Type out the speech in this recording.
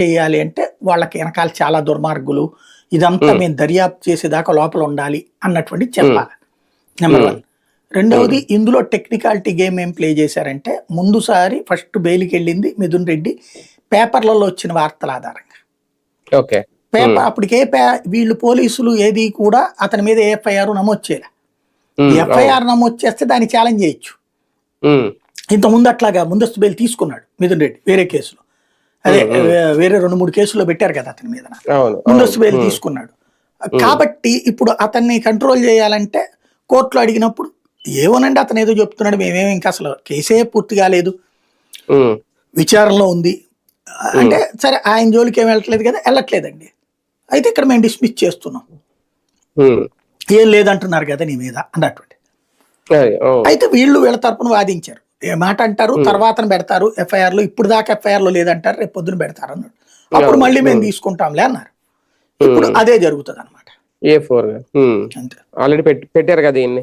చేయాలి అంటే వాళ్ళకి వెనకాల చాలా దుర్మార్గులు, ఇదంతా మేము దర్యాప్తు చేసేదాకా లోపల ఉండాలి అన్నటువంటి చెప్పాలి. నెంబర్ 1. రెండవది, ఇందులో టెక్నికాలిటీ గేమ్ ఏం ప్లే చేశారంటే, ముందుసారి ఫస్ట్ బెయిల్కి వెళ్ళింది మిథున్ రెడ్డి పేపర్లలో వచ్చిన వార్తల ఆధారంగా. పేపర్ అప్పటికే వీళ్ళు పోలీసులు ఏది కూడా అతని మీద ఎఫ్ఐఆర్ నమోదు చేయలే. ఎఫ్ఐఆర్ నమోదు చేస్తే దాన్ని ఛాలెంజ్ చేయొచ్చు. ఇంతకుముందు అట్లాగా ముందస్తు బెయిల్ తీసుకున్నాడు మిథున్ రెడ్డి వేరే కేసులో. అదే వేరే 2-3 కేసుల్లో పెట్టారు కదా అతని మీద, ముందస్తు బెయిల్ తీసుకున్నాడు. కాబట్టి ఇప్పుడు అతన్ని కంట్రోల్ చేయాలంటే కోర్టులో అడిగినప్పుడు ఏమోనండి అతను ఏదో చెప్తున్నాడు, మేమేమి ఇంకా అసలు కేసే పూర్తి కాలేదు, విచారణలో ఉంది అంటే, సరే ఆయన జోలికి ఏం వెళ్ళట్లేదు కదా, వెళ్ళట్లేదండి, అయితే ఇక్కడ మేము డిస్మిస్ చేస్తున్నాం, ఏం లేదంటున్నారు కదా నీ మీద అన్నటువంటి. అయితే వీళ్ళ తరపున వాదించారు. ఏ మాట అంటారు, తర్వాత పెడతారు ఎఫ్ఐఆర్లు, ఇప్పుడు దాకా ఎఫ్ఐఆర్లు లేదంటారు, రేపు పొద్దున పెడతారు అన్నాడు. అప్పుడు మళ్ళీ మేము తీసుకుంటాంలే అన్నారు. ఇప్పుడు అదే జరుగుతుంది అనమాట. అంతే, ఆల్రెడీ పెట్టారు కదా దీన్ని.